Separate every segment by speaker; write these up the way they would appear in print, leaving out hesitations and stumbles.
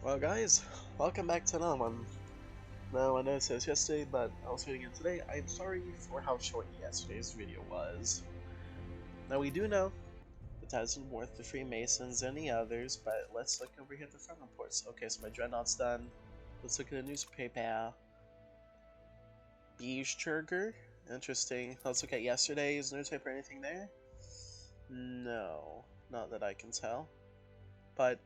Speaker 1: Well guys, welcome back to another one. Now I know it says yesterday, but I was reading it today. I'm sorry for how short yesterday's video was. Now we do know that that isn't worth the Freemasons and the others, but let's look over here at the front reports. Okay, so my Dreadnought's done. Let's look at the newspaper. Beeschurger? Interesting. Let's look at yesterday's newspaper. Anything there? No, not that I can tell. But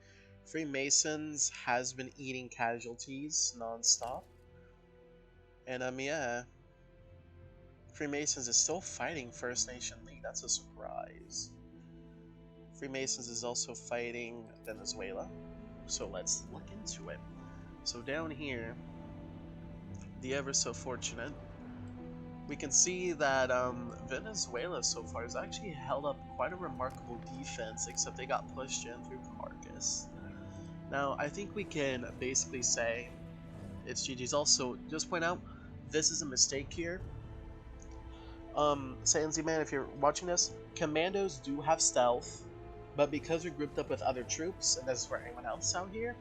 Speaker 1: Freemasons has been eating casualties non-stop. And yeah, Freemasons is still fighting First Nation League. That's a surprise. Freemasons is also fighting Venezuela. So let's look into it. So down here, the ever so fortunate, we can see that Venezuela so far has actually held up quite a remarkable defense, except they got pushed in through Carcass. Now, I think we can basically say it's GG's. Also, just point out, this is a mistake here. Sanzi man, if you're watching this, commandos do have stealth, but because they're grouped up with other troops, and this is for anyone else out here,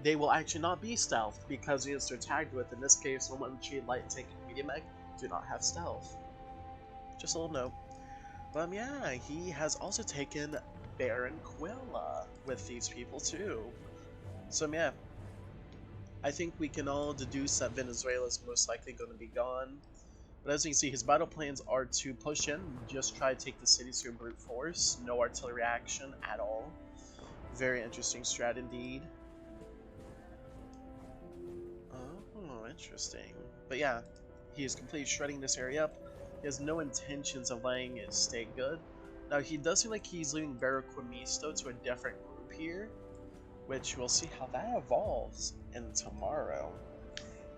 Speaker 1: they will actually not be stealth because units they're tagged with, in this case, normal infantry, light tank, and medium mech, do not have stealth. Just a little note. But yeah, he has also taken Baron Quilla with these people too. So yeah, I think we can all deduce that Venezuela is most likely going to be gone. But as you can see, his battle plans are to push in, just try to take the cities through brute force, no artillery action at all. Very interesting strat indeed. Oh, interesting. But yeah, he is completely shredding this area up. He has no intentions of letting it stay good. Now, he does seem like he's leaving Barraquimisto to a different group here, which we'll see how that evolves in tomorrow.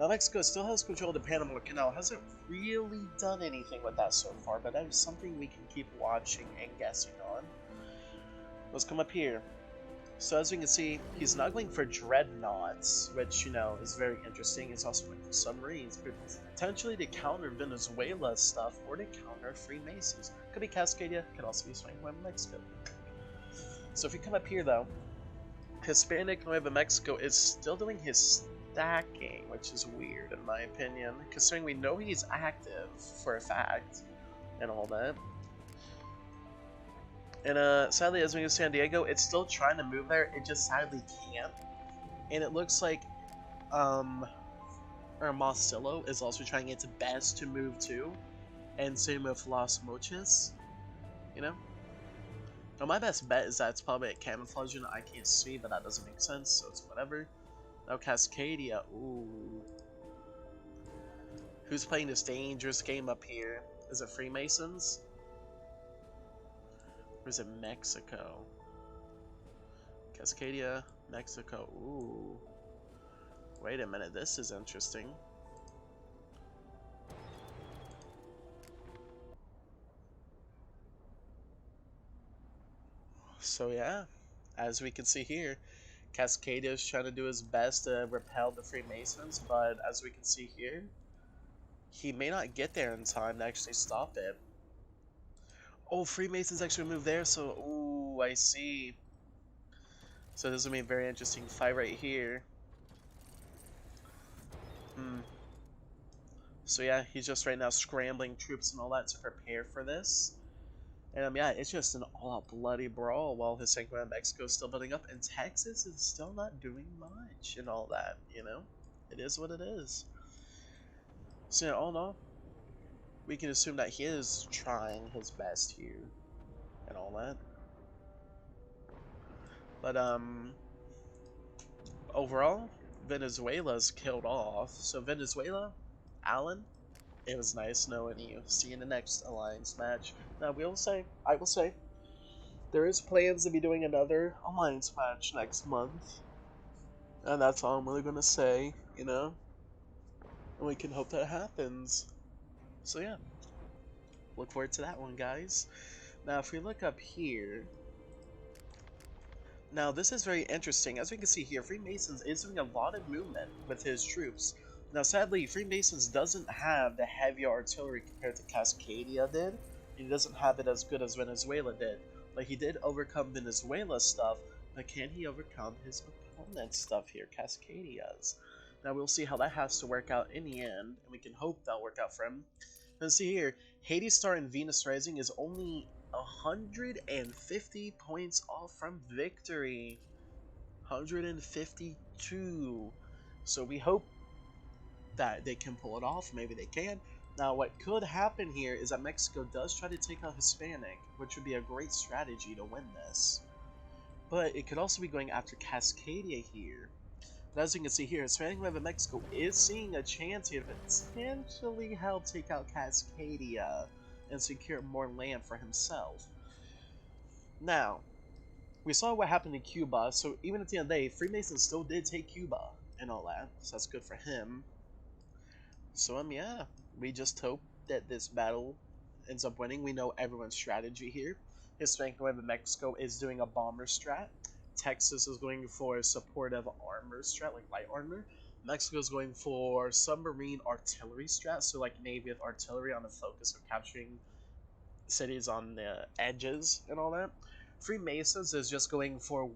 Speaker 1: Now, Mexico still has control of the Panama Canal, hasn't really done anything with that so far, but that is something we can keep watching and guessing on. Let's come up here. So as we can see, he's not going for dreadnoughts, which, is very interesting. He's also going for submarines, potentially to counter Venezuela's stuff or to counter Freemasons. Could be Cascadia, could also be swinging by Mexico. So if we come up here, though, Hispanic Nueva Mexico is still doing his stacking, which is weird in my opinion, considering we know he's active for a fact and all that. And sadly, as we go to San Diego, it's still trying to move there. It just sadly can't. And it looks like Hermosillo is also trying its best to move too. And same with Las Mochis. Now my best bet is that it's probably a camouflage unit I can't see, but that doesn't make sense, so it's whatever. Now Cascadia, ooh. Who's playing this dangerous game up here? Is it Freemasons? Or is it Mexico? Cascadia, Mexico, ooh. Wait a minute, this is interesting. So yeah, as we can see here, Cascadia is trying to do his best to repel the Freemasons, but as we can see here, he may not get there in time to actually stop it. Oh, Freemasons actually moved there, so ooh, I see. So this is going to be a very interesting fight right here. So yeah, he's just right now scrambling troops and all that to prepare for this. And yeah, it's just an all-out bloody brawl while his Hispanic Mexico is still building up, and Texas is still not doing much and all that, It is what it is. So yeah, all in all, we can assume that he is trying his best here and all that. But overall, Venezuela's killed off. So Venezuela, Alan, it was nice knowing you. See you in the next alliance match. Now I will say, there is plans to be doing another alliance match next month, and that's all I'm really gonna say, and we can hope that happens. So yeah, look forward to that one, guys. Now, if we look up here, now this is very interesting. As we can see here, Freemasons is doing a lot of movement with his troops. Now, sadly, Freemasons doesn't have the heavy artillery compared to Cascadia did. He doesn't have it as good as Venezuela did. But he did overcome Venezuela's stuff, but can he overcome his development stuff here, Cascadias. Now we'll see how that has to work out in the end, and we can hope that'll work out for him. Let's see here, Hades Star and Venus Rising is only 150 points off from victory. 152. So we hope that they can pull it off. Maybe they can. Now, what could happen here is that Mexico does try to take out Hispanic, which would be a great strategy to win this. But it could also be going after Cascadia here. But as you can see here, Hispanic Web of Mexico is seeing a chance here to potentially help take out Cascadia and secure more land for himself. Now, we saw what happened in Cuba, so even at the end of the day, Freemasons still did take Cuba and all that, so that's good for him. So, yeah, we just hope that this battle ends up winning. We know everyone's strategy here. Hispanic Web of Mexico is doing a bomber strat. Texas is going for a supportive armor strat, like light armor. Mexico is going for submarine artillery strat, so like Navy with artillery on the focus of capturing cities on the edges and all that. Freemasons is just going for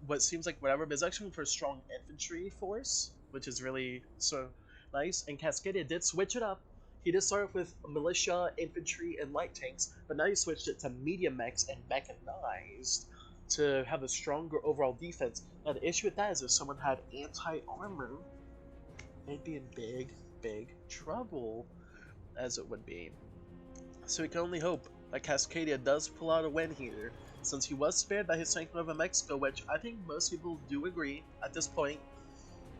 Speaker 1: what seems like whatever, but it's actually for a strong infantry force, which is really so nice. And Cascadia did switch it up. He did start off with militia, infantry, and light tanks, but now he switched it to medium mechs and mechanized to have a stronger overall defense. Now the issue with that is if someone had anti-armor, they'd be in big trouble, as it would be. So we can only hope that Cascadia does pull out a win here, since he was spared by Hispanic Nova Mexico, which I think most people do agree at this point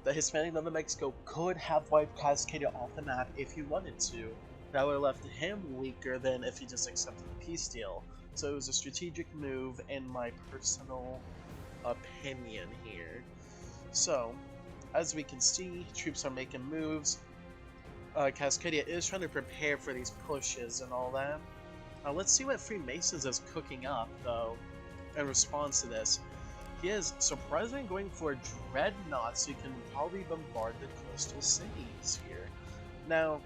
Speaker 1: that Hispanic Nova Mexico could have wiped Cascadia off the map if he wanted to. That would have left him weaker than if he just accepted the peace deal. So it was a strategic move in my personal opinion here. So, as we can see, troops are making moves. Cascadia is trying to prepare for these pushes and all that. Now let's see what Freemasons is cooking up, though, in response to this. He is surprisingly going for dreadnoughts, so he can probably bombard the coastal cities here. Now,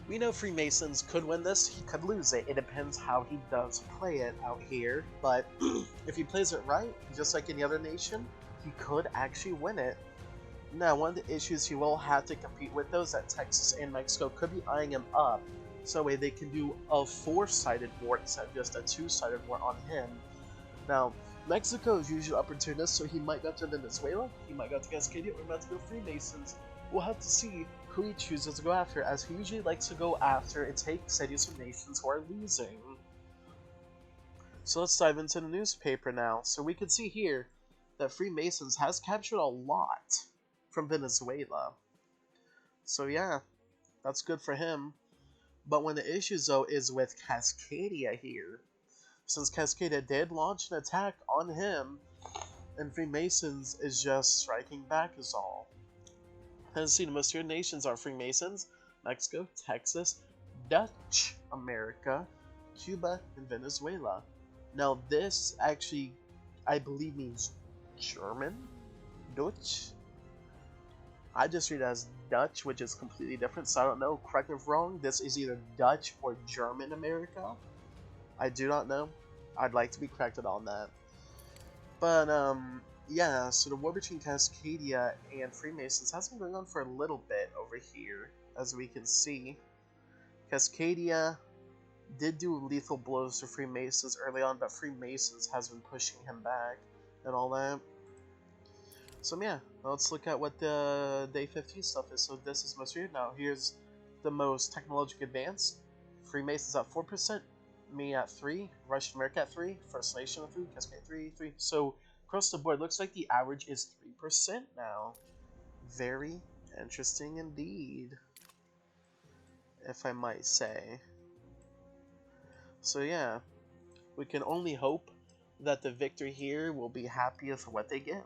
Speaker 1: we know Freemasons could win this, he could lose it. It depends how he does play it out here, but if he plays it right, just like any other nation, he could actually win it. Now, one of the issues he will have to compete with, though, is that Texas and Mexico could be eyeing him up, so that way they can do a 4-sided war instead of just a 2-sided war on him. Now, Mexico is usually opportunist, so he might go to Venezuela, he might go to Cascadia, or he might go to Freemasons. We'll have to see who he chooses to go after, as he usually likes to go after and take cities from nations who are losing. So let's dive into the newspaper now. So we can see here that Freemasons has captured a lot from Venezuela. So yeah, that's good for him. But one of the issues, though, is with Cascadia here. Since Cascadia did launch an attack on him, and Freemasons is just striking back is all. As seen, most of your nations are Freemasons: Mexico, Texas, Dutch America, Cuba, and Venezuela. Now this actually, I believe, means German? Dutch? I just read it as Dutch, which is completely different, so I don't know. Correct me if wrong. This is either Dutch or German America. I do not know. I'd like to be corrected on that. But, yeah, so the war between Cascadia and Freemasons has been going on for a little bit over here, as we can see. Cascadia did do lethal blows to Freemasons early on, but Freemasons has been pushing him back and all that. So yeah, let's look at what the Day 15 stuff is. So this is most weird. Now here's the most technologically advanced. Freemasons at 4%, me at 3, Russian America at 3, First Nation at 3, Cascade 3. So across the board, looks like the average is 3% now. Very interesting indeed, if I might say. So yeah, we can only hope that the victor here will be happy with what they get,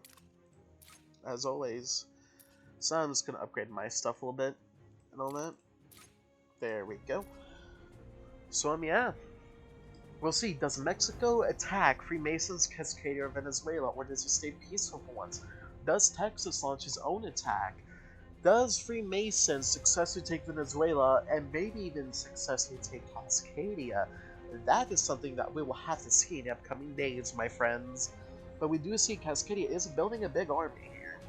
Speaker 1: as always. So I'm just going to upgrade my stuff a little bit and all that. There we go. So yeah, we'll see. Does Mexico attack Freemasons, Cascadia, or Venezuela, or does he stay peaceful for once? Does Texas launch his own attack? Does Freemasons successfully take Venezuela, and maybe even successfully take Cascadia? That is something that we will have to see in the upcoming days, my friends. But we do see Cascadia is building a big army here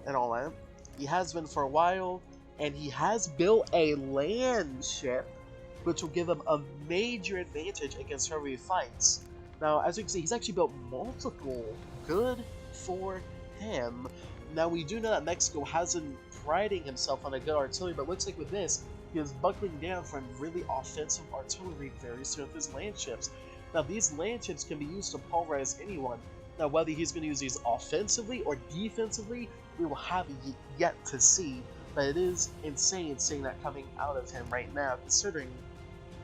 Speaker 1: and all that. He has been for a while, and he has built a land ship, which will give him a major advantage against whoever he fights. Now, as you can see, he's actually built multiple. Good for him. Now, we do know that Mexico hasn't priding himself on a good artillery, but looks like with this, he is buckling down from really offensive artillery very soon with his land ships. Now, these land ships can be used to pulverize anyone. Now, whether he's going to use these offensively or defensively, we will have yet to see. But it is insane seeing that coming out of him right now, considering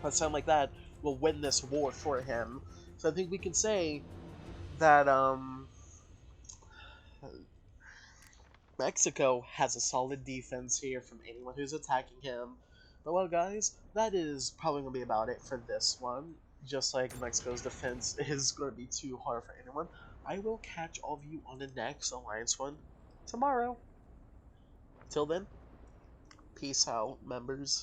Speaker 1: a sound like that will win this war for him. So I think we can say that Mexico has a solid defense here from anyone who's attacking him. But well, guys, that is probably going to be about it for this one. Just like Mexico's defense is going to be too hard for anyone. I will catch all of you on the next Alliance one tomorrow. Till then, peace out, members.